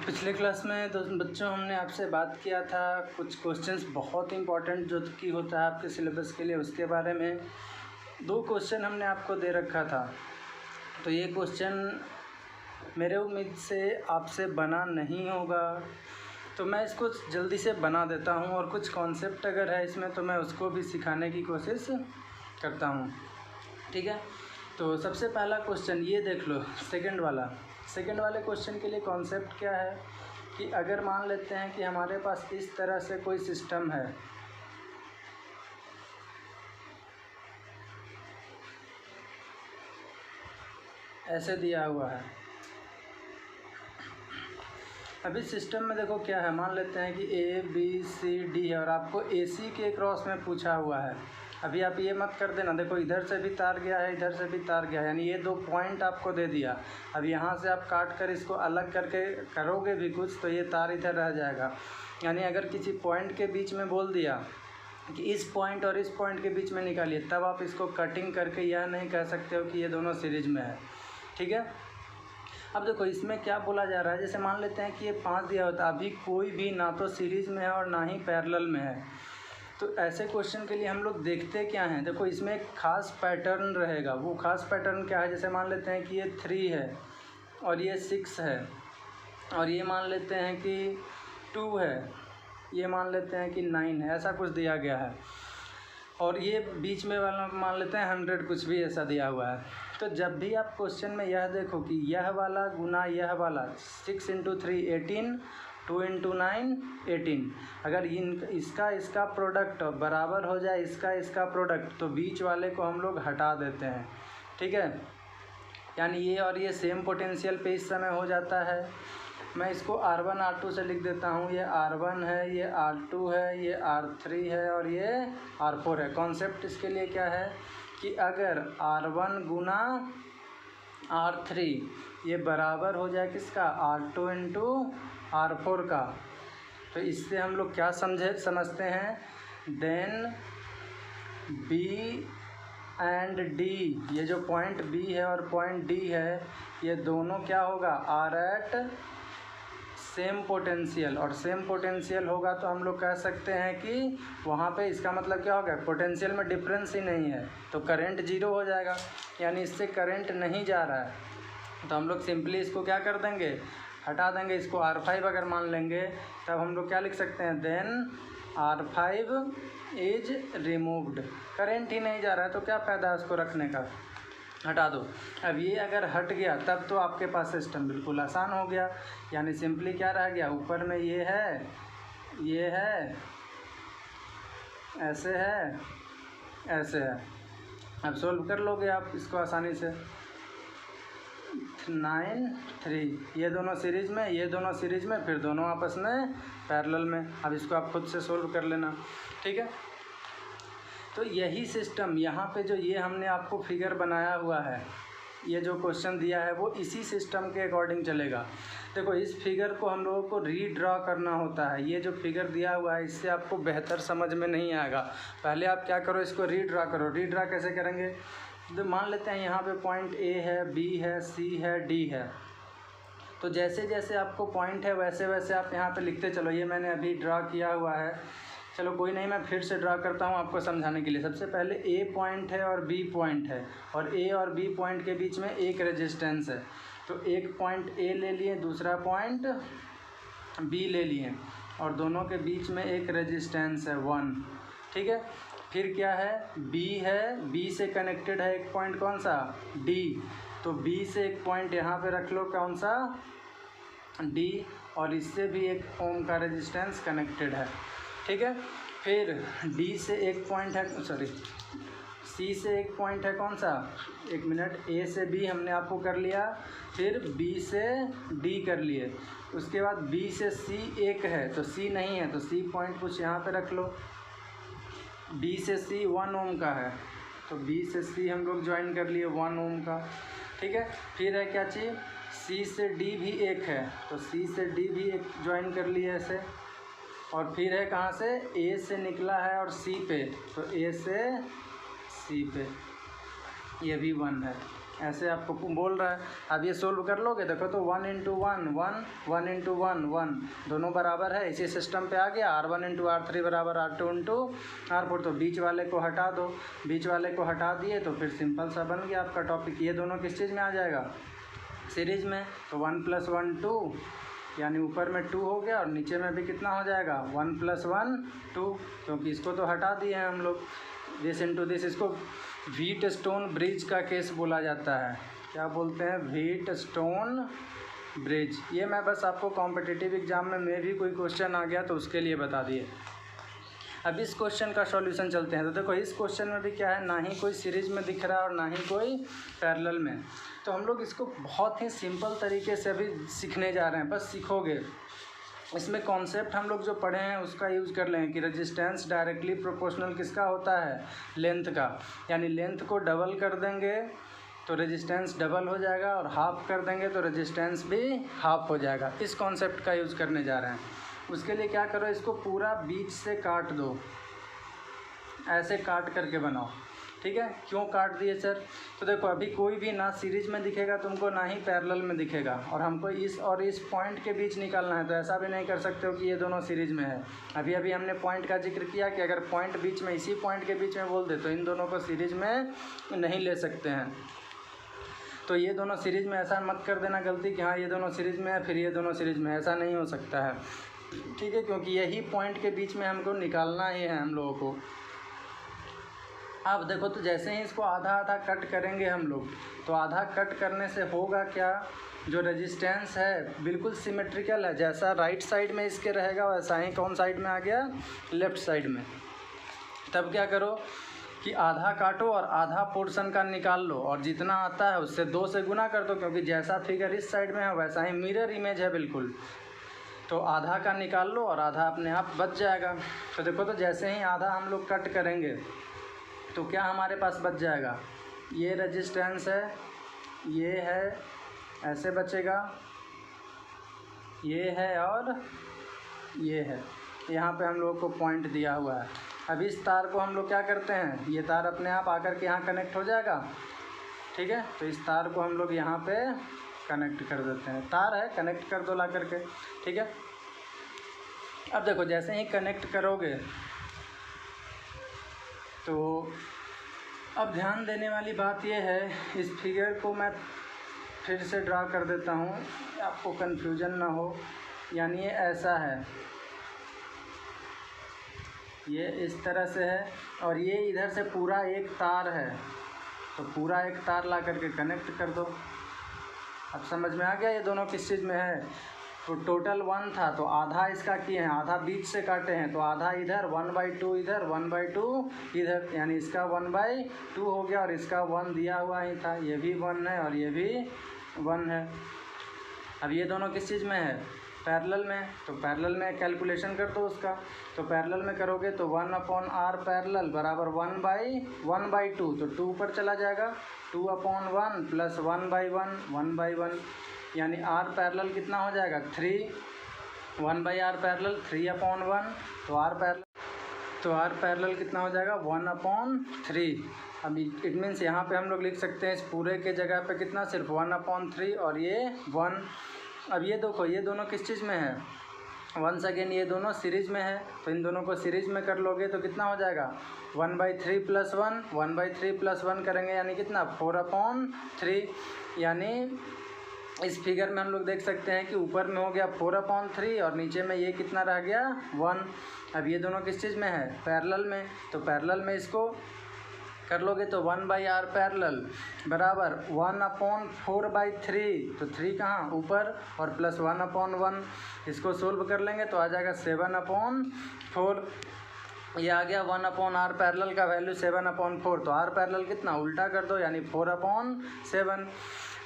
पिछले क्लास में बच्चों हमने आपसे बात किया था कुछ क्वेश्चंस बहुत इंपॉर्टेंट जो कि होता है आपके सिलेबस के लिए, उसके बारे में 2 क्वेश्चन हमने आपको दे रखा था। तो ये क्वेश्चन मेरे उम्मीद से आपसे बना नहीं होगा, तो मैं इसको जल्दी से बना देता हूँ और कुछ कॉन्सेप्ट अगर है इसमें तो मैं उसको भी सिखाने की कोशिश करता हूँ। ठीक है, तो सबसे पहला क्वेश्चन ये देख लो, सेकंड वाले क्वेश्चन के लिए कॉन्सेप्ट क्या है कि अगर मान लेते हैं कि हमारे पास इस तरह से कोई सिस्टम है, ऐसे दिया हुआ है। अभी सिस्टम में देखो क्या है, मान लेते हैं कि ABCD है और आपको AC के क्रॉस में पूछा हुआ है। अभी आप ये मत कर देना, देखो इधर से भी तार गया है, इधर से भी तार गया है, यानी ये 2 पॉइंट आपको दे दिया। अब यहाँ से आप काट कर इसको अलग करके करोगे भी कुछ तो ये तार इधर रह जाएगा। यानी अगर किसी पॉइंट के बीच में बोल दिया कि इस पॉइंट और इस पॉइंट के बीच में निकालिए, तब आप इसको कटिंग करके यह नहीं कह सकते हो कि ये दोनों सीरीज में है। ठीक है, अब देखो इसमें क्या बोला जा रहा है, जैसे मान लेते हैं कि ये 5 दिया होता है, अभी कोई भी ना तो सीरीज़ में है और ना ही पैरेलल में है। तो ऐसे क्वेश्चन के लिए हम लोग देखते क्या हैं, देखो इसमें एक खास पैटर्न रहेगा। वो खास पैटर्न क्या है, जैसे मान लेते हैं कि ये 3 है और ये 6 है और ये मान लेते हैं कि 2 है, ये मान लेते हैं कि 9 है, ऐसा कुछ दिया गया है। और ये बीच में वाला मान लेते हैं 100, कुछ भी ऐसा दिया हुआ है। तो जब भी आप क्वेश्चन में यह देखो कि यह वाला गुना यह वाला, 6 × 3 18, 2 × 9 18, अगर इसका प्रोडक्ट बराबर हो जाए इसका प्रोडक्ट, तो बीच वाले को हम लोग हटा देते हैं। ठीक है, यानी ये और ये सेम पोटेंशियल पे इस समय हो जाता है। मैं इसको R1 R2 से लिख देता हूँ, ये R1 है, ये R2 है, ये R3 है और ये R4 है। कॉन्सेप्ट इसके लिए क्या है कि अगर R1 गुना R3 ये बराबर हो जाए किसका, R2 × R4 का, तो इससे हम लोग क्या समझते हैं, देन B एंड D, ये जो पॉइंट B है और पॉइंट D है, ये दोनों क्या होगा, आर एट सेम पोटेंशियल। और सेम पोटेंशियल होगा तो हम लोग कह सकते हैं कि वहाँ पे इसका मतलब क्या होगा, पोटेंशियल में डिफरेंस ही नहीं है, तो करंट 0 हो जाएगा, यानी इससे करंट नहीं जा रहा है। तो हम लोग सिंपली इसको क्या कर देंगे, हटा देंगे। इसको R5 अगर मान लेंगे तब हम लोग क्या लिख सकते हैं, then R5 is removed. Current ही नहीं जा रहा है तो क्या फ़ायदा है उसको रखने का, हटा दो। अब ये अगर हट गया तब तो आपके पास सिस्टम बिल्कुल आसान हो गया। यानी सिंपली क्या रह गया, ऊपर में ये है, ऐसे है, ऐसे है। अब सोल्व कर लोगे आप इसको आसानी से। 9 3, ये दोनों सीरीज़ में, ये दोनों सीरीज़ में, फिर दोनों आपस में पैरेलल में। अब इसको आप खुद से सोल्व कर लेना। ठीक है, तो यही सिस्टम यहाँ पे जो ये हमने आपको फिगर बनाया हुआ है, ये जो क्वेश्चन दिया है वो इसी सिस्टम के अकॉर्डिंग चलेगा। देखो इस फिगर को हम लोगों को रीड्रा करना होता है। ये जो फिगर दिया हुआ है इससे आपको बेहतर समझ में नहीं आएगा। पहले आप क्या करो, इसको रीड्रा करो। रीड्रा कैसे करेंगे, तो मान लेते हैं यहाँ पे पॉइंट A है, B है, C है, D है। तो जैसे जैसे आपको पॉइंट है वैसे वैसे आप यहाँ पे लिखते चलो। ये मैंने अभी ड्रा किया हुआ है, चलो कोई नहीं, मैं फिर से ड्रा करता हूँ आपको समझाने के लिए। सबसे पहले A पॉइंट है और B पॉइंट है और A और B पॉइंट के बीच में एक रेजिस्टेंस है। तो एक पॉइंट A ले लिए, दूसरा पॉइंट B ले लिए और दोनों के बीच में एक रेजिस्टेंस है 1। ठीक है, फिर क्या है, B है, B से कनेक्टेड है एक पॉइंट, कौन सा, D। तो B से एक पॉइंट यहाँ पे रख लो, कौन सा, D, और इससे भी एक ओम का रेजिस्टेंस कनेक्टेड है। ठीक है, फिर D से एक पॉइंट है, C से एक पॉइंट है, कौन सा, एक मिनट, A से B हमने आपको कर लिया, फिर B से D कर लिए। उसके बाद B से C एक है तो C नहीं है, तो C पॉइंट कुछ यहाँ पे रख लो। B से C 1 ओम का है तो B से C हम लोग ज्वाइन कर लिए 1 ओम का। ठीक है, फिर है क्या चीज़, C से D भी एक है तो C से D भी एक ज्वाइन कर लिए ऐसे। और फिर है कहाँ से, A से निकला है और C पे, तो A से C पे, ये भी 1 है। ऐसे आपको बोल रहा है। अब ये सोल्व कर लोगे, देखो तो 1 इंटू 1 1, 1 इंटू 1 1, दोनों बराबर है, इसी सिस्टम पे आ गया। R1 इंटू R3 बराबर R2 इंटू R4, तो बीच वाले को हटा दो, बीच वाले को हटा दिए तो फिर सिंपल सा बन गया आपका टॉपिक। ये दोनों किस चीज़ में आ जाएगा, सीरीज में, तो 1 + 1 2, यानी ऊपर में 2 हो गया और नीचे में भी कितना हो जाएगा 1 + 1 2, क्योंकि इसको तो हटा दिए हैं हम लोग। दिस इंटू दिस, इसको व्हीटस्टोन ब्रिज का केस बोला जाता है। क्या बोलते हैं, व्हीटस्टोन ब्रिज। ये मैं बस आपको कॉम्पिटिटिव एग्जाम में भी कोई क्वेश्चन आ गया तो उसके लिए बता दिए। अब इस क्वेश्चन का सॉल्यूशन चलते हैं। तो देखो इस क्वेश्चन में भी क्या है, ना ही कोई सीरीज में दिख रहा है और ना ही कोई पैरेलल में। तो हम लोग इसको बहुत ही सिंपल तरीके से अभी सीखने जा रहे हैं, बस सीखोगे। इसमें कॉन्सेप्ट हम लोग जो पढ़े हैं उसका यूज कर लें कि रेजिस्टेंस डायरेक्टली प्रोपोर्शनल किसका होता है, लेंथ का। यानी लेंथ को डबल कर देंगे तो रेजिस्टेंस डबल हो जाएगा और हाफ कर देंगे तो रेजिस्टेंस भी हाफ हो जाएगा। इस कॉन्सेप्ट का यूज़ करने जा रहे हैं। उसके लिए क्या करो, इसको पूरा बीच से काट दो, ऐसे काट करके बनाओ, ठीक है। क्यों काट दिए सर, तो देखो अभी कोई भी ना सीरीज में दिखेगा तुमको, ना ही पैरेलल में दिखेगा, और हमको इस और इस पॉइंट के बीच निकालना है। तो ऐसा भी नहीं कर सकते हो कि ये दोनों सीरीज में है। अभी अभी हमने पॉइंट का जिक्र किया कि अगर पॉइंट बीच में, इसी पॉइंट के बीच में बोल दे तो इन दोनों को सीरीज में नहीं ले सकते हैं। तो ये दोनों सीरीज में, ऐसा मत कर देना गलती कि हाँ ये दोनों सीरीज में है फिर ये दोनों सीरीज में, ऐसा नहीं हो सकता है, ठीक है। क्योंकि यही पॉइंट के बीच में हमको निकालना ही है हम लोगों को। अब देखो तो जैसे ही इसको आधा आधा कट करेंगे हम लोग, तो आधा कट करने से होगा क्या, जो रेजिस्टेंस है बिल्कुल सिमेट्रिकल है। जैसा राइट साइड में इसके रहेगा वैसा ही कौन साइड में आ गया, लेफ़्ट साइड में। तब क्या करो कि आधा काटो और आधा पोर्शन का निकाल लो, और जितना आता है उससे 2 से गुना कर दो, क्योंकि जैसा फिगर इस साइड में है वैसा ही मिरर इमेज है बिल्कुल। तो आधा का निकाल लो और आधा अपने आप बच जाएगा। तो देखो तो जैसे ही आधा हम लोग कट करेंगे तो क्या हमारे पास बच जाएगा, ये रेजिस्टेंस है, ये है, ऐसे बचेगा, ये है और ये है। यहाँ पे हम लोगों को पॉइंट दिया हुआ है। अब इस तार को हम लोग क्या करते हैं, ये तार अपने आप आकर के यहाँ कनेक्ट हो जाएगा, ठीक है। तो इस तार को हम लोग यहाँ पे कनेक्ट कर देते हैं, तार है कनेक्ट कर दो ला करके, ठीक है। अब देखो जैसे ही कनेक्ट करोगे तो अब ध्यान देने वाली बात यह है, इस फिगर को मैं फिर से ड्रा कर देता हूँ, आपको कन्फ्यूजन ना हो। यानी ये ऐसा है, ये इस तरह से है, और ये इधर से पूरा एक तार है, तो पूरा एक तार ला करके कनेक्ट कर दो। अब समझ में आ गया ये दोनों किस चीज़ में है। तो टोटल 1 था, तो आधा इसका किए हैं, आधा बीच से काटे हैं, तो आधा इधर 1/2 इधर 1/2 इधर, यानी इसका 1/2 हो गया, और इसका 1 दिया हुआ ही था, ये भी 1 है और ये भी 1 है। अब ये दोनों किस चीज़ में है, पैरेलल में। तो पैरेलल में कैलकुलेशन कर दो उसका। तो पैरेलल में करोगे तो 1/r पैरेलल बराबर 1/2, तो 2 पर चला जाएगा, 2/1 प्लस 1/1 1/1, यानी r पैरेलल कितना हो जाएगा 3, 1/r पैरेलल 3/1, तो r पैरेलल कितना हो जाएगा 1/3। अब इट मीन्स यहाँ पे हम लोग लिख सकते हैं इस पूरे के जगह पे कितना, सिर्फ 1/3 और ये 1। अब ये देखो ये दोनों किस चीज़ में है, वंस अगेन ये दोनों सीरीज में है, तो इन दोनों को सीरीज में कर लोगे तो कितना हो जाएगा 1/3 + 1, 1/3 + 1 करेंगे यानी कितना 4/3। यानी इस फिगर में हम लोग देख सकते हैं कि ऊपर में हो गया 4/3 और नीचे में ये कितना रह गया 1। अब ये दोनों किस चीज़ में है, पैरेलल में। तो पैरेलल में इसको कर लोगे तो 1/r पैरेलल बराबर 1/4/3, तो 3 कहाँ ऊपर और प्लस 1/1, इसको सोल्व कर लेंगे तो आ जाएगा 7/4। ये आ गया 1/r पैरेलल का वैल्यू 7/4। तो r पैरेलल कितना उल्टा कर दो यानी 4/7।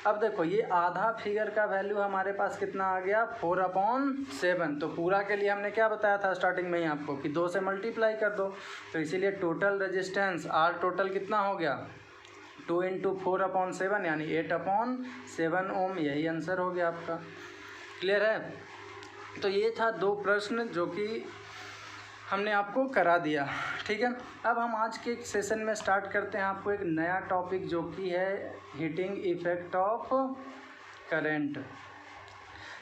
अब देखो ये आधा फिगर का वैल्यू हमारे पास कितना आ गया 4/7। तो पूरा के लिए हमने क्या बताया था स्टार्टिंग में ही आपको कि 2 से मल्टीप्लाई कर दो, तो इसीलिए टोटल रेजिस्टेंस R टोटल कितना हो गया 2 × 4/7 यानी 8/7 ओम। यही आंसर हो गया आपका। क्लियर है। तो ये था 2 प्रश्न जो कि हमने आपको करा दिया, ठीक है। अब हम आज के सेशन में स्टार्ट करते हैं आपको एक नया टॉपिक जो कि है हीटिंग इफेक्ट ऑफ करंट।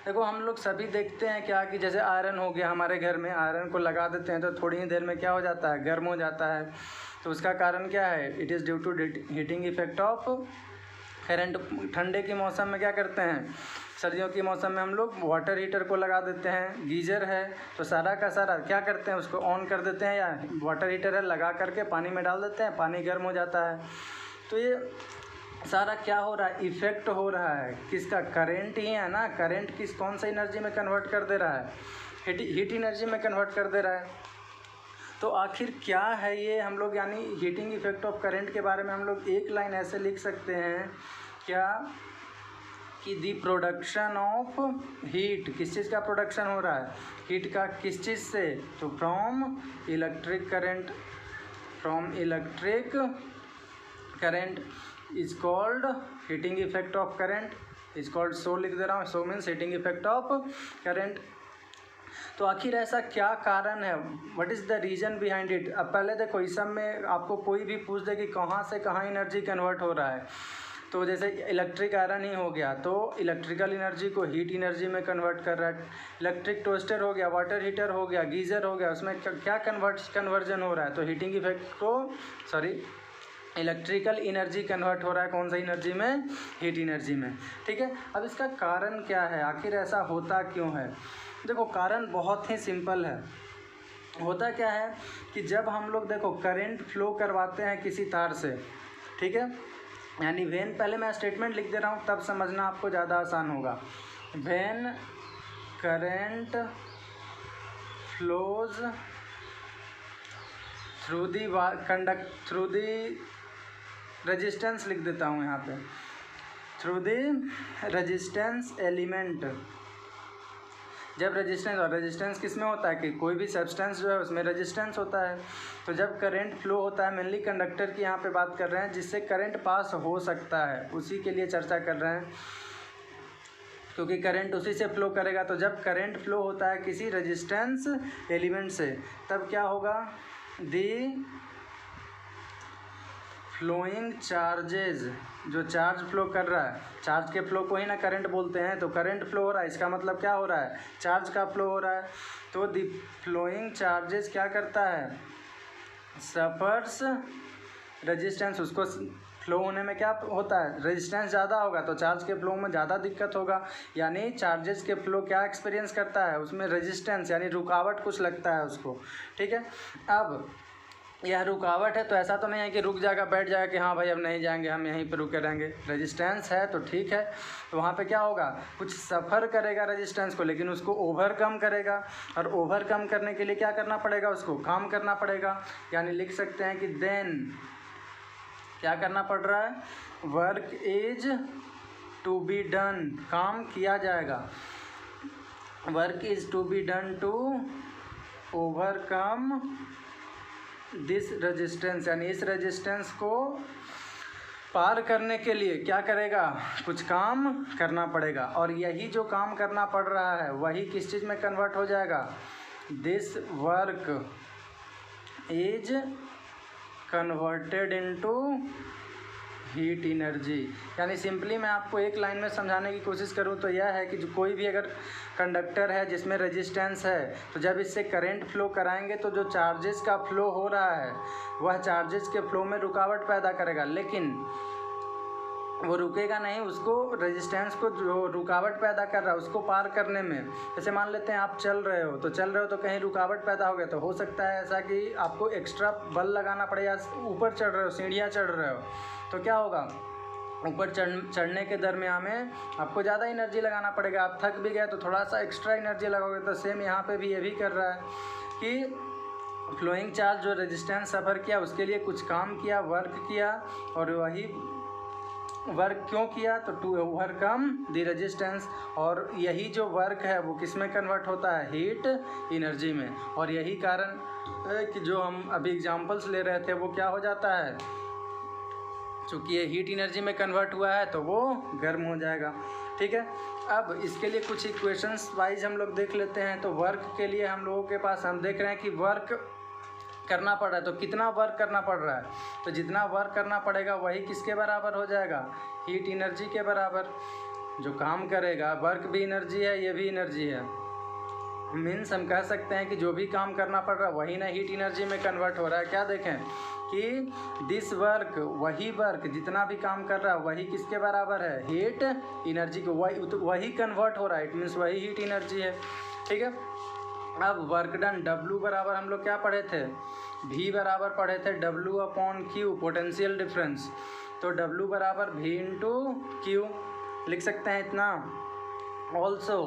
देखो हम लोग सभी देखते हैं क्या कि जैसे आयरन हो गया हमारे घर में, आयरन को लगा देते हैं तो थोड़ी ही देर में क्या हो जाता है, गर्म हो जाता है। तो उसका कारण क्या है, it is due to heating effect of current. ठंडे के मौसम में क्या करते हैं, सर्दियों के मौसम में हम लोग वाटर हीटर को लगा देते हैं, गीज़र है तो सारा का सारा क्या करते हैं, उसको ऑन कर देते हैं, या वाटर हीटर है लगा करके पानी में डाल देते हैं, पानी गर्म हो जाता है। तो ये सारा क्या हो रहा है, इफ़ेक्ट हो रहा है किसका, करंट ही है ना। करंट कौन सा एनर्जी में कन्वर्ट कर दे रहा है, हीट एनर्जी में कन्वर्ट कर दे रहा है। तो आखिर क्या है ये, हम लोग यानी हीटिंग इफेक्ट ऑफ करंट के बारे में हम लोग एक लाइन ऐसे लिख सकते हैं क्या कि दी प्रोडक्शन ऑफ हीट, किस चीज़ का प्रोडक्शन हो रहा है, हीट का, किस चीज़ से, तो from electric current, from electric current is called heating effect of current, is called, so लिख दे रहा हूँ, so means heating effect of current. तो आखिर ऐसा क्या कारण है, what is the reason behind it. अब पहले देखो इस सब में आपको कोई भी पूछ दे कि कहाँ से कहाँ एनर्जी कन्वर्ट हो रहा है, तो जैसे इलेक्ट्रिक आयरन ही हो गया तो इलेक्ट्रिकल एनर्जी को हीट एनर्जी में कन्वर्ट कर रहा है। इलेक्ट्रिक टोस्टर हो गया, वाटर हीटर हो गया, गीज़र हो गया, उसमें क्या कन्वर्जन हो रहा है, तो हीटिंग इफेक्ट को इलेक्ट्रिकल एनर्जी कन्वर्ट हो रहा है कौन सा एनर्जी में, हीट एनर्जी में, ठीक है। अब इसका कारण क्या है, आखिर ऐसा होता क्यों है। देखो कारण बहुत ही सिंपल है। होता क्या है कि जब हम लोग देखो करंट फ्लो करवाते हैं किसी तार से, ठीक है, यानी वेन, पहले मैं स्टेटमेंट लिख दे रहा हूँ तब समझना आपको ज़्यादा आसान होगा। When current flows through the resistance, लिख देता हूँ यहाँ पे, थ्रू दी रेजिस्टेंस एलिमेंट। जब रेजिस्टेंस किस में होता है कि कोई भी सब्सटेंस जो है उसमें रेजिस्टेंस होता है। तो जब करंट फ्लो होता है, मेनली कंडक्टर की यहाँ पे बात कर रहे हैं, जिससे करंट पास हो सकता है, उसी के लिए चर्चा कर रहे हैं, क्योंकि करंट उसी से फ्लो करेगा। तो जब करंट फ्लो होता है किसी रेजिस्टेंस एलिमेंट से, तब क्या होगा, दी फ्लोइंग चार्जेज, जो चार्ज फ्लो कर रहा है, चार्ज के फ्लो को ही ना करंट बोलते हैं, तो करंट फ्लो हो रहा है इसका मतलब क्या हो रहा है, चार्ज का फ्लो हो रहा है। तो दी फ्लोइंग चार्जेस क्या करता है, सफर्स रेजिस्टेंस, उसको फ्लो होने में क्या होता है, रेजिस्टेंस ज़्यादा होगा तो चार्ज के फ्लो में ज़्यादा दिक्कत होगा, यानी चार्जेस के फ्लो क्या एक्सपीरियंस करता है, उसमें रेजिस्टेंस यानी रुकावट कुछ लगता है उसको, ठीक है। अब यह रुकावट है तो ऐसा तो नहीं है कि रुक जाएगा, बैठ जाएगा कि हाँ भाई अब नहीं जाएंगे, हम यहीं पर रुके रहेंगे। रेजिस्टेंस है तो ठीक है, तो वहाँ पे क्या होगा, कुछ सफ़र करेगा रेजिस्टेंस को, लेकिन उसको ओवरकम करेगा, और ओवरकम करने के लिए क्या करना पड़ेगा, उसको काम करना पड़ेगा। यानी लिख सकते हैं कि देन क्या करना पड़ रहा है, work is to be done, काम किया जाएगा, work is to be done to overcome this resistance, यानी इस रेजिस्टेंस को पार करने के लिए क्या करेगा, कुछ काम करना पड़ेगा। और यही जो काम करना पड़ रहा है वही किस चीज़ में कन्वर्ट हो जाएगा, this work is converted into heat energy. यानी सिंपली मैं आपको एक लाइन में समझाने की कोशिश करूँ तो यह है कि जो कोई भी अगर कंडक्टर है जिसमें रेजिस्टेंस है, तो जब इससे करंट फ्लो कराएंगे तो जो चार्जेस का फ्लो हो रहा है वह चार्जेस के फ्लो में रुकावट पैदा करेगा, लेकिन वो रुकेगा नहीं, उसको रेजिस्टेंस को जो रुकावट पैदा कर रहा है उसको पार करने में, जैसे मान लेते हैं आप चल रहे हो तो कहीं रुकावट पैदा हो गया, तो हो सकता है ऐसा कि आपको एक्स्ट्रा बल लगाना पड़े, या ऊपर चढ़ रहे हो, सीढ़ियाँ चढ़ रहे हो, तो क्या होगा, ऊपर चढ़ने के दरमियान में आपको ज़्यादा एनर्जी लगाना पड़ेगा। आप थक भी गए तो थोड़ा सा एक्स्ट्रा एनर्जी लगाओगे। तो सेम यहाँ पे भी ये भी कर रहा है कि फ्लोइंग चार्ज जो रेजिस्टेंस सफ़र किया उसके लिए कुछ काम किया, वर्क किया, और वही वर्क क्यों किया, तो टू ओवरकम द रेजिस्टेंस, और यही जो वर्क है वो किस में कन्वर्ट होता है, हीट एनर्जी में। और यही कारण है कि जो हम अभी एग्जांपल्स ले रहे थे वो क्या हो जाता है, चूँकि ये हीट एनर्जी में कन्वर्ट हुआ है तो वो गर्म हो जाएगा। ठीक है। अब इसके लिए कुछ इक्वेशंस वाइज हम लोग देख लेते हैं। तो वर्क के लिए हम लोगों के पास हम देख रहे हैं कि वर्क करना पड़ रहा है, तो कितना वर्क करना पड़ रहा है, तो जितना वर्क करना पड़ेगा वही किसके बराबर हो जाएगा, हीट एनर्जी के बराबर। जो काम करेगा, वर्क भी एनर्जी है, ये भी एनर्जी है, मीन्स हम कह सकते हैं कि जो भी काम करना पड़ रहा है वही ना हीट एनर्जी में कन्वर्ट हो रहा है। क्या देखें कि दिस वर्क, वही वर्क जितना भी काम कर रहा है वही किसके बराबर है, हीट एनर्जी को, वही कन्वर्ट हो रहा है, इट मीन्स वही हीट एनर्जी है। ठीक है। अब वर्क डन W बराबर हम लोग क्या पढ़े थे, V बराबर पढ़े थे W/Q, पोटेंशियल डिफरेंस। तो W बराबर V इंटू Q लिख सकते हैं इतना। ऑल्सो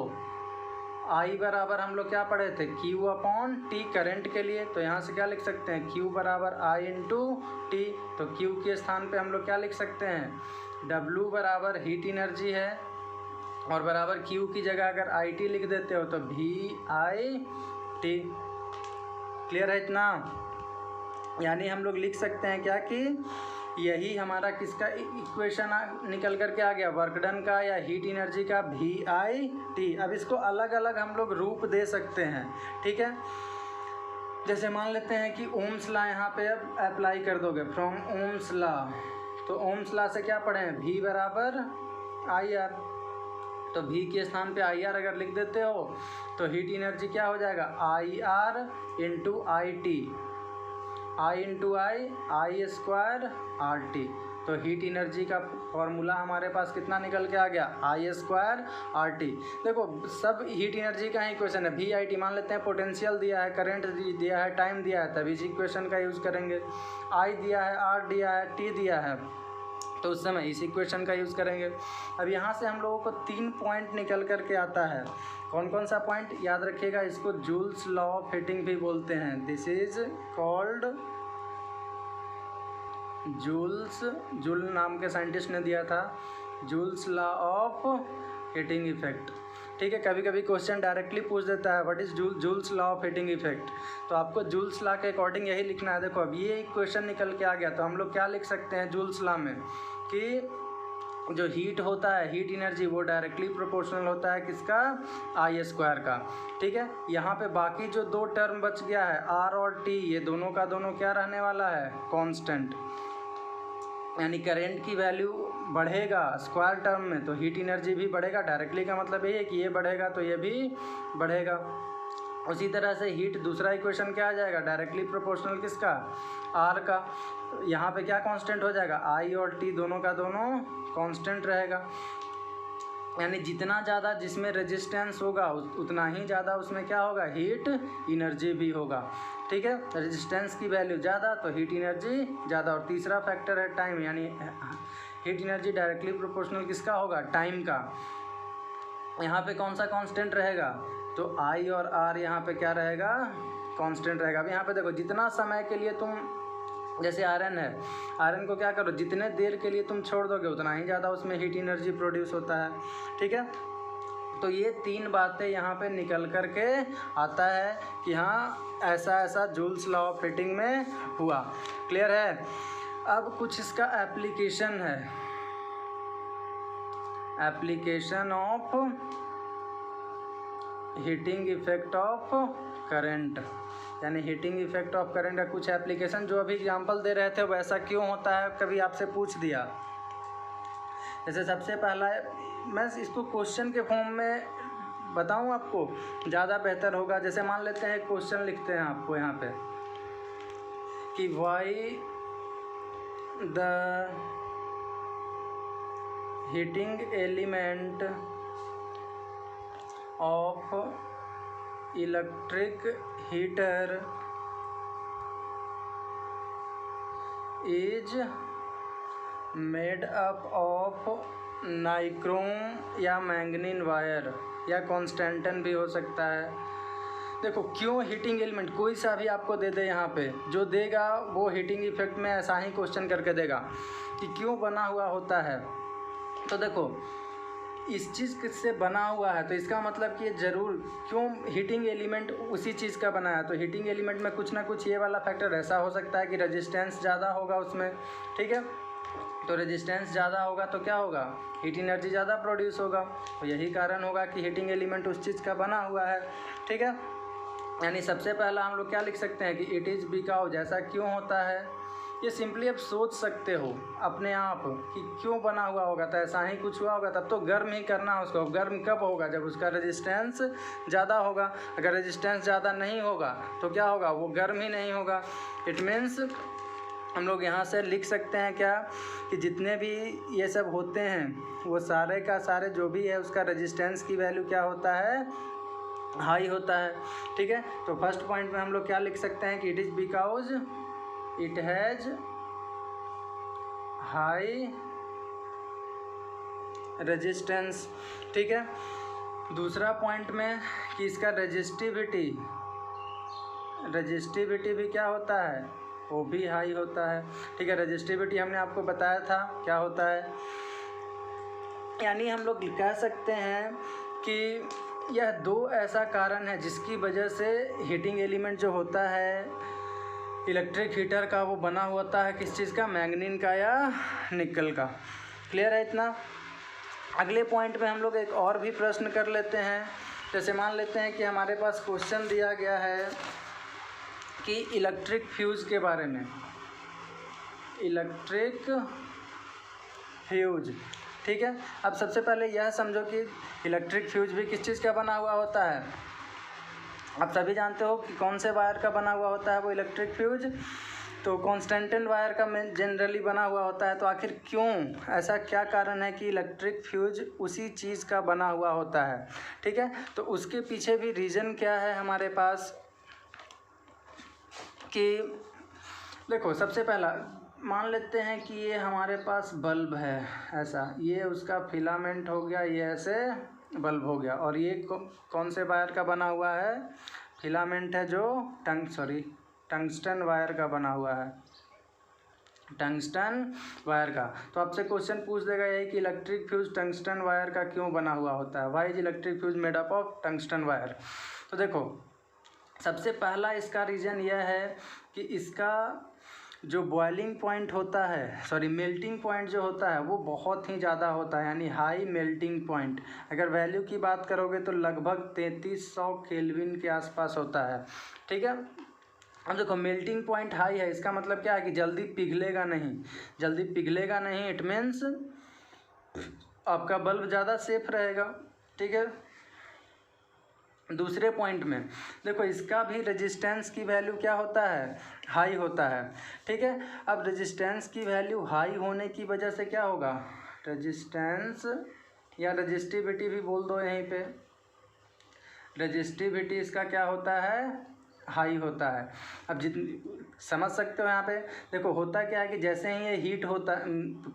I बराबर हम लोग क्या पढ़े थे, Q/T करंट के लिए। तो यहाँ से क्या लिख सकते हैं, Q बराबर I इंटू T। तो Q के स्थान पे हम लोग क्या लिख सकते हैं, W बराबर हीट एनर्जी है और बराबर Q की जगह अगर IT लिख देते हो तो VIT। क्लियर है इतना। यानी हम लोग लिख सकते हैं क्या कि यही हमारा किसका इक्वेशन निकल करके आ गया, वर्क डन का या हीट एनर्जी का, VIT। अब इसको अलग अलग हम लोग रूप दे सकते हैं। ठीक है। जैसे मान लेते हैं कि ओम्स लॉ यहाँ पे अब अप्लाई कर दोगे, फ्रॉम ओम्स लॉ। तो ओम्स लॉ से क्या पढ़े हैं, V बराबर IR। तो V के स्थान पे IR अगर लिख देते हो तो हीट एनर्जी क्या हो जाएगा, IR into IT, I into I square RT। तो हीट एनर्जी का फॉर्मूला हमारे पास कितना निकल के आ गया, I स्क्वायर RT। देखो सब हीट एनर्जी का ही इक्वेशन है। VIT मान लेते हैं पोटेंशियल दिया है, करंट दिया है, टाइम दिया है, तभी इस इक्वेशन का यूज़ करेंगे। I दिया है, R दिया है, T दिया है, तो उस समय इस इक्वेशन का यूज़ करेंगे। अब यहाँ से हम लोगों को 3 पॉइंट निकल करके आता है। कौन कौन सा पॉइंट याद रखिएगा, इसको जूल्स लॉ ऑफ हीटिंग भी बोलते हैं। दिस इज कॉल्ड जूल नाम के साइंटिस्ट ने दिया था, joules law of heating effect. ठीक है। कभी कभी क्वेश्चन डायरेक्टली पूछ देता है what is joules law of heating effect, तो आपको जूल्स लॉ के अकॉर्डिंग यही लिखना है। देखो अब ये क्वेश्चन निकल के आ गया, तो हम लोग क्या लिख सकते हैं जूल्स लॉ में कि जो हीट होता है, हीट एनर्जी, वो डायरेक्टली प्रोपोर्शनल होता है किसका, I स्क्वायर का। ठीक है। यहाँ पे बाकी जो 2 टर्म बच गया है, R और T, ये दोनों का दोनों क्या रहने वाला है, कांस्टेंट। यानी करेंट की वैल्यू बढ़ेगा स्क्वायर टर्म में तो हीट एनर्जी भी बढ़ेगा। डायरेक्टली का मतलब ये है कि ये बढ़ेगा तो ये भी बढ़ेगा। उसी तरह से हीट, दूसरा इक्वेशन क्या आ जाएगा, डायरेक्टली प्रोपोर्शनल किसका, R का। यहाँ पे क्या कांस्टेंट हो जाएगा, I और T दोनों का दोनों कांस्टेंट रहेगा। यानी जितना ज़्यादा जिसमें रेजिस्टेंस होगा उतना ही ज़्यादा उसमें क्या होगा, हीट एनर्जी भी होगा। ठीक है। रेजिस्टेंस की वैल्यू ज़्यादा तो हीट एनर्जी ज़्यादा। और तीसरा फैक्टर है टाइम, यानी हीट एनर्जी डायरेक्टली प्रोपोर्शनल किसका होगा, टाइम का। यहाँ पे कौन सा कांस्टेंट रहेगा, तो I और R यहाँ पे क्या रहेगा, कांस्टेंट रहेगा। अब यहाँ पे देखो जितना समय के लिए तुम, जैसे आयरन है, आयरन को क्या करो, जितने देर के लिए तुम छोड़ दोगे उतना ही ज़्यादा उसमें हीट एनर्जी प्रोड्यूस होता है। ठीक है। तो ये 3 बातें यहाँ पे निकल कर के आता है कि हाँ ऐसा ऐसा जूल्स लॉ ऑफ हीटिंग में हुआ। क्लियर है। अब कुछ इसका एप्लीकेशन है, application of heating effect of current, यानी हीटिंग इफेक्ट ऑफ करंट का कुछ एप्लीकेशन। जो अभी एग्जांपल दे रहे थे वैसा क्यों होता है, कभी आपसे पूछ दिया। जैसे सबसे पहला, मैं इसको क्वेश्चन के फॉर्म में बताऊं आपको ज़्यादा बेहतर होगा। जैसे मान लेते हैं क्वेश्चन लिखते हैं आपको यहाँ पे कि why the heating element of electric heater is made up of nichrome या मैंगनीन वायर, या कॉन्स्टेंटन भी हो सकता है। देखो क्यों हीटिंग एलिमेंट, कोई सा भी आपको दे दे, यहाँ पे जो देगा वो हीटिंग इफेक्ट में ऐसा ही क्वेश्चन करके देगा कि क्यों बना हुआ होता है। तो देखो इस चीज़ से बना हुआ है तो इसका मतलब कि ज़रूर क्यों हीटिंग एलिमेंट उसी चीज़ का बना है, तो हीटिंग एलिमेंट में कुछ ना कुछ ये वाला फैक्टर ऐसा हो सकता है कि रेजिस्टेंस ज़्यादा होगा उसमें। ठीक है। तो रेजिस्टेंस ज़्यादा होगा तो क्या होगा, हीट एनर्जी ज़्यादा प्रोड्यूस होगा। तो यही कारण होगा कि हीटिंग एलिमेंट उस चीज़ का बना हुआ है। ठीक है, यानी सबसे पहला हम लोग क्या लिख सकते हैं कि इट इज़ बिकॉज। ऐसा क्यों होता है, ये सिंपली आप सोच सकते हो अपने आप कि क्यों बना हुआ होगा, तो ऐसा ही कुछ हुआ होगा, तब तो गर्म ही करना है उसको। गर्म कब होगा, जब उसका रेजिस्टेंस ज़्यादा होगा। अगर रेजिस्टेंस ज़्यादा नहीं होगा तो क्या होगा, वो गर्म ही नहीं होगा। इट मीन्स हम लोग यहाँ से लिख सकते हैं क्या कि जितने भी ये सब होते हैं वो सारे का सारे जो भी है उसका रेजिस्टेंस की वैल्यू क्या होता है, हाई होता है। ठीक है, तो फर्स्ट पॉइंट में हम लोग क्या लिख सकते हैं कि it is because it has high resistance. ठीक है, दूसरा पॉइंट में कि इसका रजिस्टिविटी भी क्या होता है, वो भी हाई होता है। ठीक है, रजिस्टिविटी हमने आपको बताया था क्या होता है, यानी हम लोग कह सकते हैं कि यह दो ऐसा कारण है जिसकी वजह से हीटिंग एलिमेंट जो होता है इलेक्ट्रिक हीटर का, वो बना होता है किस चीज़ का, मैग्नीन का या निकल का। क्लियर है इतना। अगले पॉइंट में हम लोग एक और भी प्रश्न कर लेते हैं। जैसे मान लेते हैं कि हमारे पास क्वेश्चन दिया गया है कि इलेक्ट्रिक फ्यूज़ के बारे में, इलेक्ट्रिक फ्यूज। ठीक है, अब सबसे पहले यह समझो कि इलेक्ट्रिक फ्यूज भी किस चीज़ का बना हुआ होता है। आप सभी जानते हो कि कौन से वायर का बना हुआ होता है वो इलेक्ट्रिक फ्यूज, तो कॉन्स्टेंटेन वायर का जनरली बना हुआ होता है। तो आखिर क्यों, ऐसा क्या कारण है कि इलेक्ट्रिक फ्यूज उसी चीज़ का बना हुआ होता है। ठीक है, तो उसके पीछे भी रीज़न क्या है हमारे पास कि देखो, सबसे पहला मान लेते हैं कि ये हमारे पास बल्ब है, ऐसा ये उसका फिलामेंट हो गया, ये ऐसे बल्ब हो गया, और ये कौन से वायर का बना हुआ है, फिलामेंट है जो टंगस्टन वायर का बना हुआ है, टंगस्टन वायर का। तो आपसे क्वेश्चन पूछ देगा यही कि इलेक्ट्रिक फ्यूज टंगस्टन वायर का क्यों बना हुआ होता है, why is electric fuse made up of tungsten wire. तो देखो, सबसे पहला इसका रीज़न यह है कि इसका जो बॉइलिंग पॉइंट होता है, मेल्टिंग पॉइंट जो होता है वो बहुत ही ज़्यादा होता है, यानी हाई मेल्टिंग पॉइंट। अगर वैल्यू की बात करोगे तो लगभग 3300 केल्विन के आसपास होता है। ठीक है, अब देखो मेल्टिंग पॉइंट हाई है, इसका मतलब क्या है कि जल्दी पिघलेगा नहीं, इट मीन्स आपका बल्ब ज़्यादा सेफ रहेगा। ठीक है, दूसरे पॉइंट में देखो, इसका भी रेजिस्टेंस की वैल्यू क्या होता है, हाई होता है। ठीक है, अब रेजिस्टेंस की वैल्यू हाई होने की वजह से क्या होगा, रेजिस्टेंस या रजिस्टिविटी भी बोल दो यहीं पे, रजिस्टिविटी इसका क्या होता है, हाई होता है। अब समझ सकते हो यहाँ पे, देखो होता क्या है कि जैसे ही ये हीट होता,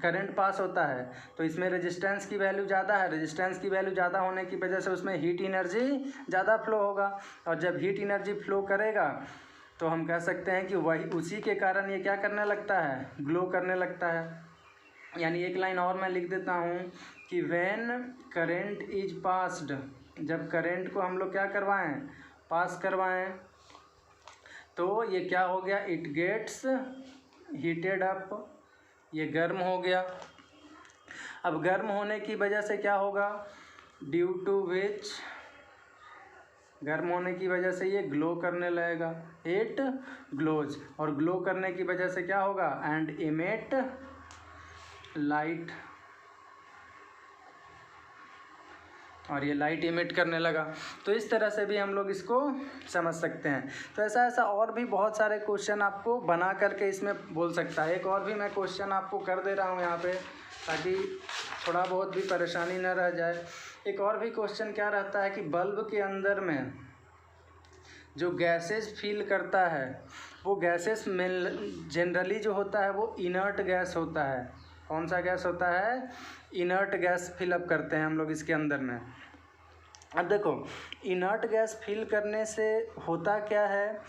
करंट पास होता है तो इसमें रेजिस्टेंस की वैल्यू ज़्यादा है, रेजिस्टेंस की वैल्यू ज़्यादा होने की वजह से उसमें हीट एनर्जी ज़्यादा फ्लो होगा, और जब हीट एनर्जी फ्लो करेगा तो हम कह सकते हैं कि वही उसी के कारण ये क्या करने लगता है, ग्लो करने लगता है। यानी एक लाइन और मैं लिख देता हूँ कि व्हेन करेंट इज पास्ड, जब करंट को हम लोग क्या करवाएं, पास करवाएं, तो ये क्या हो गया, इट गेट्स हीटेड अप, ये गर्म हो गया। अब गर्म होने की वजह से क्या होगा, ड्यू टू विच, गर्म होने की वजह से ये ग्लो करने लगेगा, इट ग्लोज, और ग्लो करने की वजह से क्या होगा, एंड इमिट लाइट, और ये लाइट इमिट करने लगा। तो इस तरह से भी हम लोग इसको समझ सकते हैं। तो ऐसा और भी बहुत सारे क्वेश्चन आपको बना करके इसमें बोल सकता है। एक और भी मैं क्वेश्चन आपको कर दे रहा हूँ यहाँ पे, ताकि थोड़ा बहुत भी परेशानी न रह जाए। एक और भी क्वेश्चन क्या रहता है कि बल्ब के अंदर में जो गैसेस फील करता है, वो गैसेस में जनरली जो होता है वो इनर्ट गैस होता है। कौन सा गैस होता है, इनर्ट गैस फिलअप करते हैं हम लोग इसके अंदर में। अब देखो, इनर्ट गैस फिल करने से होता क्या है,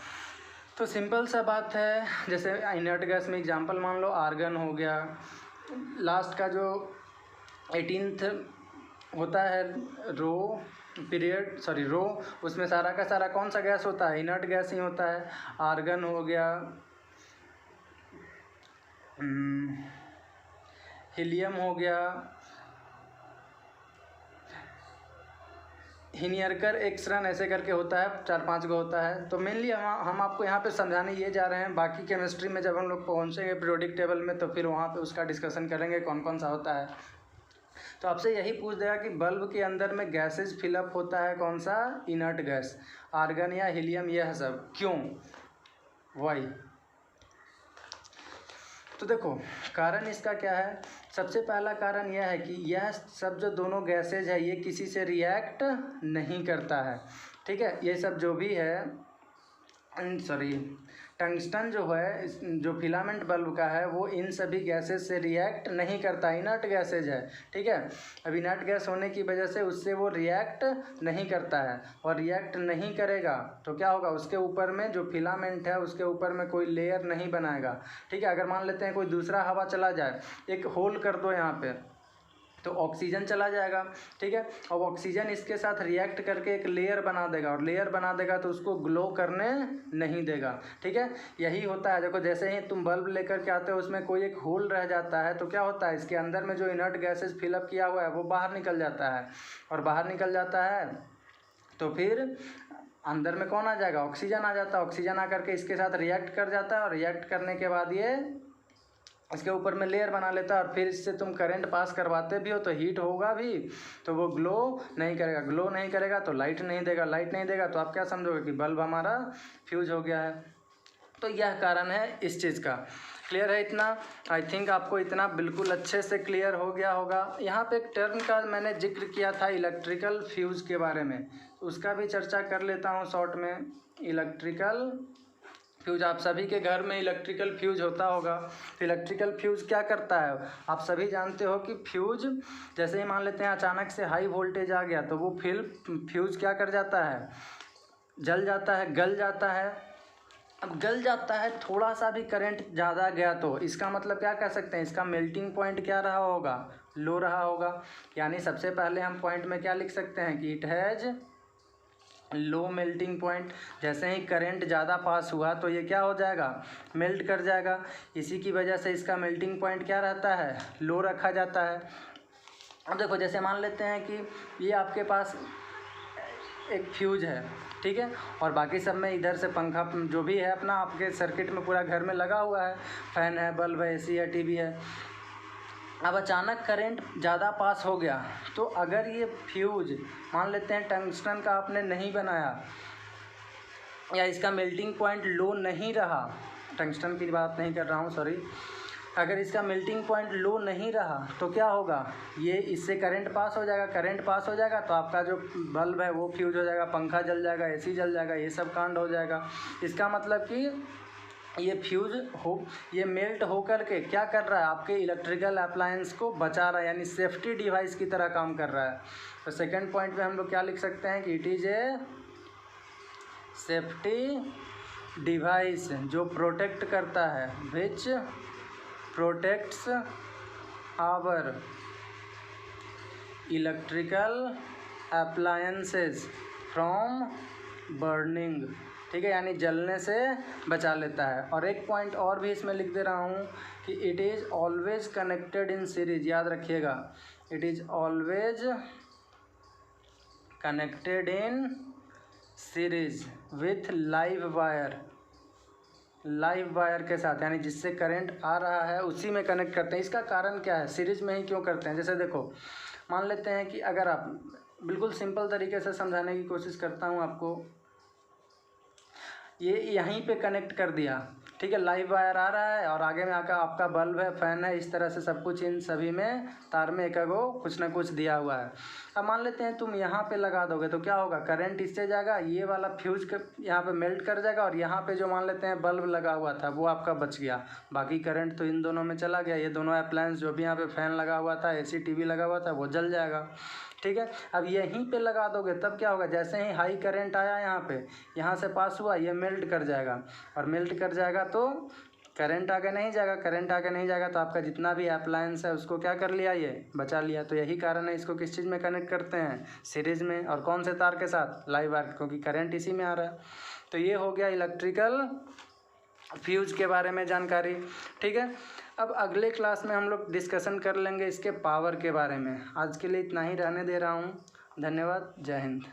तो सिंपल सा बात है, जैसे इनर्ट गैस में एग्जांपल मान लो आर्गन हो गया, लास्ट का जो 18th होता है रो, उसमें सारा का सारा कौन सा गैस होता है, इनर्ट गैस ही होता है। आर्गन हो गया, हीलियम हो गया, हिनियरकर एक्सरन ऐसे करके होता है, 4-5 गो होता है। तो मेनली हम आपको यहाँ पे समझाने ये जा रहे हैं, बाकी केमिस्ट्री में जब हम लोग पहुँचेंगे पीरियोडिक टेबल में तो फिर वहाँ पे उसका डिस्कशन करेंगे कौन कौन सा होता है। तो आपसे यही पूछ देगा कि बल्ब के अंदर में गैसेज फिलअप होता है कौन सा, इनर्ट गैस, आर्गन या हीलियम, यह सब क्यों, वाई। तो देखो कारण इसका क्या है, सबसे पहला कारण यह है कि यह सब जो दोनों गैसेज है ये किसी से रिएक्ट नहीं करता है, ठीक है। ये सब जो भी है, सॉरी, टंगस्टन जो है, जो फिलामेंट बल्ब का है, वो इन सभी गैसेज से रिएक्ट नहीं करता, इनर्ट गैसेज है, ठीक है। अब इनर्ट गैस होने की वजह से उससे वो रिएक्ट नहीं करता है, और रिएक्ट नहीं करेगा तो क्या होगा, उसके ऊपर में जो फिलामेंट है उसके ऊपर में कोई लेयर नहीं बनाएगा, ठीक है। अगर मान लेते हैं कोई दूसरा हवा चला जाए, एक होल कर दो यहाँ पे, तो ऑक्सीजन चला जाएगा, ठीक है। अब ऑक्सीजन इसके साथ रिएक्ट करके एक लेयर बना देगा, और लेयर बना देगा तो उसको ग्लो करने नहीं देगा, ठीक है। यही होता है, देखो जैसे ही तुम बल्ब लेकर के आते हो उसमें कोई एक होल रह जाता है, तो क्या होता है, इसके अंदर में जो इनर्ट गैसेज फिलअप किया हुआ है वो बाहर निकल जाता है, और बाहर निकल जाता है तो फिर अंदर में कौन आ जाएगा, ऑक्सीजन आ जाता है। ऑक्सीजन आकर के इसके साथ रिएक्ट कर जाता है, और रिएक्ट करने के बाद ये इसके ऊपर में लेयर बना लेता है, और फिर इससे तुम करंट पास करवाते भी हो तो हीट होगा भी, तो वो ग्लो नहीं करेगा, ग्लो नहीं करेगा तो लाइट नहीं देगा, लाइट नहीं देगा तो आप क्या समझोगे कि बल्ब हमारा फ्यूज हो गया है। तो यह कारण है इस चीज़ का। क्लियर है इतना? आई थिंक आपको इतना बिल्कुल अच्छे से क्लियर हो गया होगा। यहाँ पे एक टर्म का मैंने जिक्र किया था इलेक्ट्रिकल फ्यूज के बारे में, उसका भी चर्चा कर लेता हूँ शॉर्ट में। इलेक्ट्रिकल फ्यूज, आप सभी के घर में इलेक्ट्रिकल फ्यूज होता होगा। तो इलेक्ट्रिकल फ्यूज क्या करता है, आप सभी जानते हो कि फ्यूज जैसे ही मान लेते हैं अचानक से हाई वोल्टेज आ गया तो वो फ्यूज क्या कर जाता है, जल जाता है, गल जाता है। अब गल जाता है, थोड़ा सा भी करंट ज़्यादा गया तो इसका मतलब क्या कह सकते हैं, इसका मेल्टिंग पॉइंट क्या रहा होगा, लो रहा होगा। यानी सबसे पहले हम पॉइंट में क्या लिख सकते हैं कि it has low melting point. जैसे ही करंट ज़्यादा पास हुआ तो ये क्या हो जाएगा, मेल्ट कर जाएगा। इसी की वजह से इसका मेल्टिंग पॉइंट क्या रहता है, लो रखा जाता है। अब देखो जैसे मान लेते हैं कि ये आपके पास एक फ्यूज है, ठीक है, और बाकी सब में इधर से पंखा जो भी है अपना आपके सर्किट में पूरा घर में लगा हुआ है, फैन है, बल्ब है, एसी है, टीवी है। अब अचानक करंट ज़्यादा पास हो गया तो अगर ये फ्यूज मान लेते हैं टंगस्टन का आपने नहीं बनाया, या इसका मेल्टिंग पॉइंट लो नहीं रहा, टंगस्टन की बात नहीं कर रहा हूँ, सॉरी, अगर इसका मेल्टिंग पॉइंट लो नहीं रहा तो क्या होगा, ये इससे करंट पास हो जाएगा। करंट पास हो जाएगा तो आपका जो बल्ब है वो फ्यूज हो जाएगा, पंखा जल जाएगा, एसी जल जाएगा, ये सब कांड हो जाएगा। इसका मतलब कि ये फ्यूज हो, ये मेल्ट हो कर के क्या कर रहा है, आपके इलेक्ट्रिकल अप्लायंस को बचा रहा है, यानी सेफ्टी डिवाइस की तरह काम कर रहा है। तो सेकंड पॉइंट पे हम लोग क्या लिख सकते हैं कि it is a safety device, जो प्रोटेक्ट करता है, which protects our electrical appliances from burning, ठीक है, यानी जलने से बचा लेता है। और एक पॉइंट और भी इसमें लिख दे रहा हूँ कि it is always connected in series, याद रखिएगा, it is always connected in series with live wire, live wire के साथ, यानी जिससे करंट आ रहा है उसी में कनेक्ट करते हैं। इसका कारण क्या है, सीरीज में ही क्यों करते हैं, जैसे देखो मान लेते हैं कि अगर आप, बिल्कुल सिंपल तरीके से समझाने की कोशिश करता हूँ आपको, ये यहीं पे कनेक्ट कर दिया, ठीक है, लाइव वायर आ रहा है और आगे में आकर आपका बल्ब है, फैन है, इस तरह से सब कुछ इन सभी में तार में एक गो कुछ ना कुछ दिया हुआ है। अब मान लेते हैं तुम यहाँ पे लगा दोगे तो क्या होगा, करंट इससे जाएगा, ये वाला फ्यूज यहाँ पे मेल्ट कर जाएगा, और यहाँ पे जो मान लेते हैं बल्ब लगा हुआ था वो आपका बच गया, बाकी करंट तो इन दोनों में चला गया। ये दोनों अप्लायंस जो भी यहाँ पे फैन लगा हुआ था, एसी टीवी लगा हुआ था, वो जल जाएगा, ठीक है। अब यहीं पे लगा दोगे तब क्या होगा, जैसे ही हाई करंट आया यहाँ पे, यहाँ से पास हुआ, ये मेल्ट कर जाएगा, और मेल्ट कर जाएगा तो करंट आगे नहीं जाएगा, करंट आगे नहीं जाएगा तो आपका जितना भी अप्लायंस है उसको क्या कर लिया, ये बचा लिया। तो यही कारण है इसको किस चीज़ में कनेक्ट करते हैं, सीरीज में, और कौन से तार के साथ, लाइव वायर, क्योंकि करंट इसी में आ रहा है। तो ये हो गया इलेक्ट्रिकल फ्यूज के बारे में जानकारी, ठीक है। अब अगले क्लास में हम लोग डिस्कशन कर लेंगे इसके पावर के बारे में। आज के लिए इतना ही रहने दे रहा हूँ। धन्यवाद। जय हिंद।